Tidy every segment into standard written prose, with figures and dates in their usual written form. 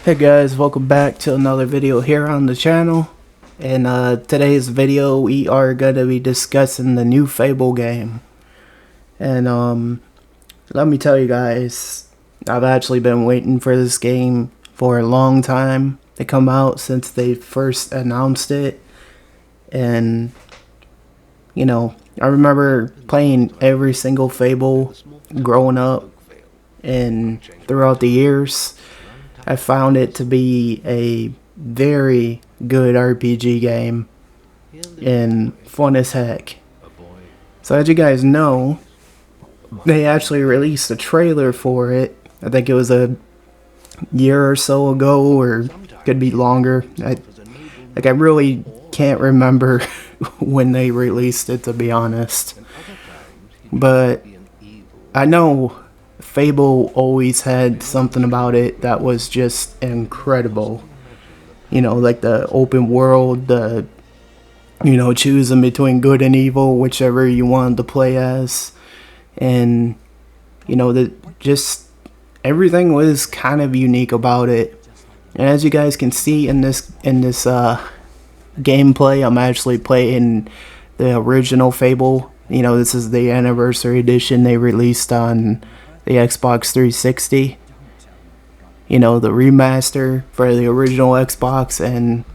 Hey guys, welcome back to another video here on the channel. In today's video we are going to be discussing the new Fable game. And let me tell you guys, I've actually been waiting for this game for a long time to come out since they first announced it. And you know, I remember playing every single Fable growing up and throughout the years. I found it to be a very good RPG game and fun as heck. So as you guys know, they actually released a trailer for it. I think it was a year or so ago, or could be longer. I really can't remember when they released it, to be honest. But I know Fable always had something about it that was just incredible. You know, like the open world, the, choosing between good and evil, whichever you wanted to play as. And, just everything was kind of unique about it. And as you guys can see in this gameplay, I'm actually playing the original Fable. You know, this is the anniversary edition they released on the Xbox 360, the remaster for the original Xbox, and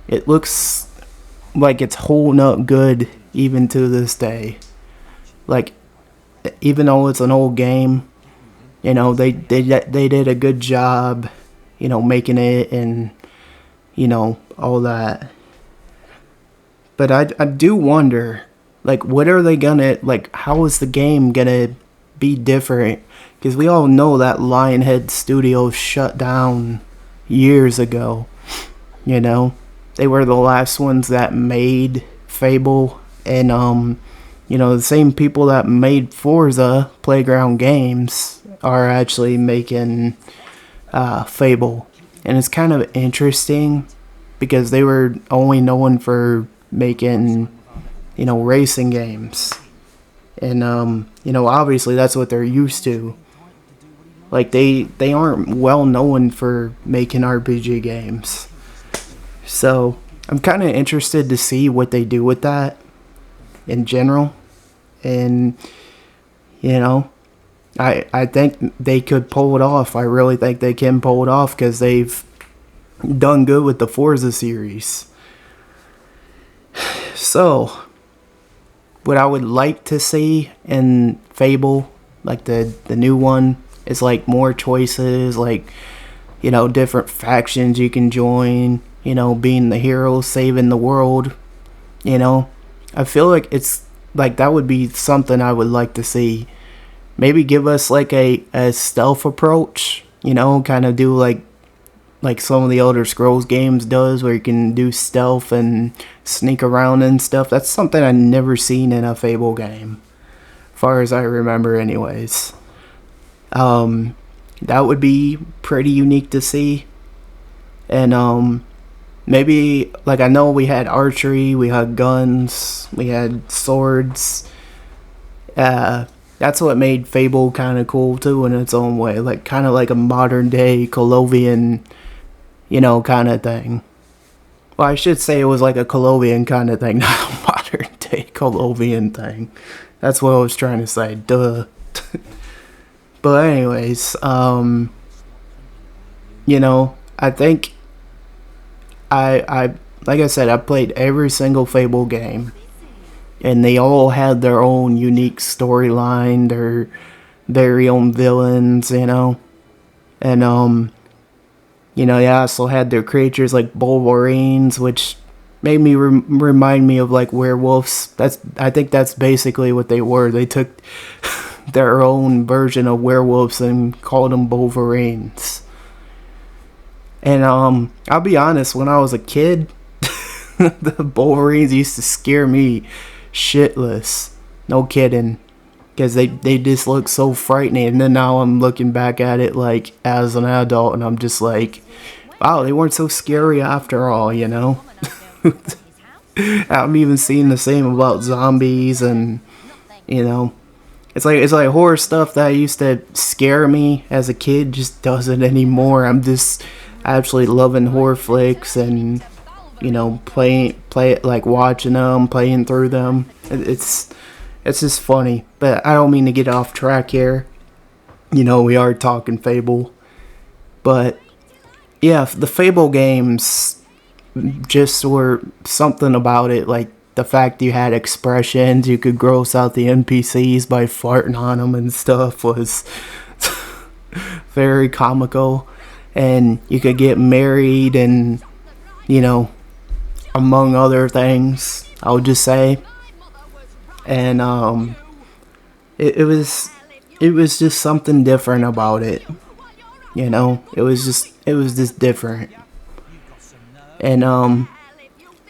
it looks like it's holding up good even to this day. Like, even though it's an old game, they did a good job, making it and all that. But I do wonder, like, what are they gonna, like, how is the game gonna be different? Because we all know that Lionhead Studio shut down years ago. They were the last ones that made Fable, and the same people that made Forza Playground Games are actually making Fable. And it's kind of interesting because they were only known for making racing games. And, obviously that's what they're used to. Like, they aren't well known for making RPG games. So, I'm kind of interested to see what they do with that in general. And, I think they could pull it off. I really think they can pull it off because they've done good with the Forza series. So, what I would like to see in Fable, like the new one, is like more choices, like, different factions you can join, being the hero, saving the world. I feel like it's like that would be something I would like to see. Maybe give us like a stealth approach, kind of do like some of the Elder Scrolls games does, where you can do stealth and sneak around and stuff. That's something I've never seen in a Fable game, far as I remember anyways. That would be pretty unique to see. And maybe, like, I know we had archery, we had guns, we had swords. That's what made Fable kind of cool too in its own way, like kind of like a modern day Colovian kind of thing. Well, I should say it was like a Colovian kind of thing, not a modern day Colovian thing. That's what I was trying to say, duh. But anyways, I think I like I said, I played every single Fable game, and they all had their own unique storyline, their very own villains, and they also had their creatures like Wolverines, which made me remind me of like werewolves. I think that's basically what they were. They took their own version of werewolves and called them Wolverines. And I'll be honest, when I was a kid, the Wolverines used to scare me shitless. No kidding. Because they just look so frightening. And then now I'm looking back at it like as an adult, and I'm just like, wow, they weren't so scary after all, I'm even seeing the same about zombies, and it's like horror stuff that used to scare me as a kid just doesn't anymore. actually loving horror flicks and, you know, play it, like watching them, playing through them. It's just funny. But I don't mean to get off track here. You know, we are talking Fable. But yeah, the Fable games just were something about it, like the fact you had expressions, you could gross out the NPCs by farting on them and stuff was very comical. And you could get married and, you know, among other things, I would just say. And it was just something different about it. You know, it was just different. And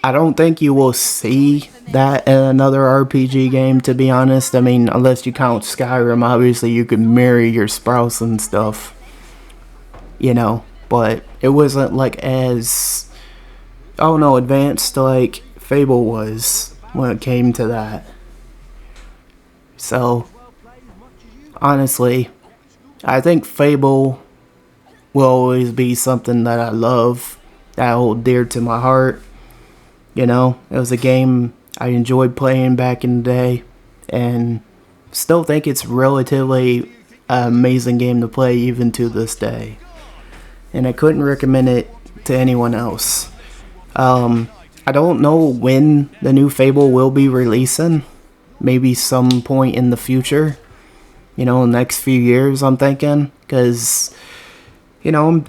I don't think you will see that in another RPG game, to be honest. I mean, unless you count Skyrim, obviously you could marry your spouse and stuff. You know, but it wasn't like as, oh no, advanced like Fable was when it came to that. So, honestly, I think Fable will always be something that I love, that I hold dear to my heart. You know, it was a game I enjoyed playing back in the day, and still think it's relatively an amazing game to play even to this day. And I couldn't recommend it to anyone else. I don't know when the new Fable will be releasing. Maybe some point in the future. You know, next few years, I'm thinking. Because, you know,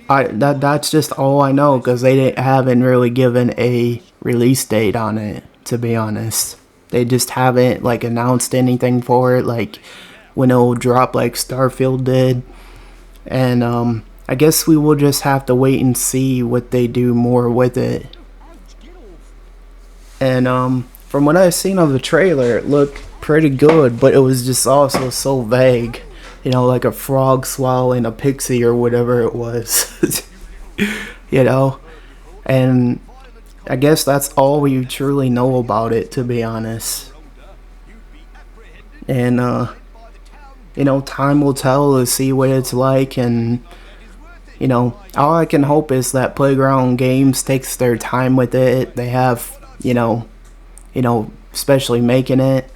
that's just all I know. Because they haven't really given a release date on it, to be honest. They just haven't, like, announced anything for it. Like, when it will drop like Starfield did. And I guess we will just have to wait and see what they do more with it. And from what I've seen of the trailer, it looked pretty good, but it was just also so vague. You know, like a frog swallowing a pixie or whatever it was. You know? And I guess that's all we truly know about it, to be honest. And you know, time will tell to see what it's like. And, you know, all I can hope is that Playground Games takes their time with it. They have, you know, especially making it.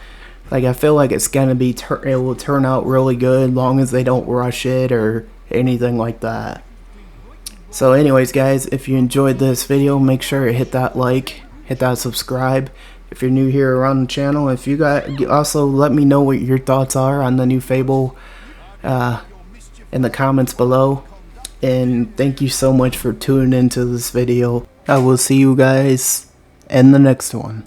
Like, I feel like it's gonna be, it will turn out really good, long as they don't rush it or anything like that. So anyways, guys, if you enjoyed this video, make sure to hit that like, hit that subscribe. If you're new here around the channel, if you got, also let me know what your thoughts are on the new Fable in the comments below. And thank you so much for tuning into this video. I will see you guys in the next one.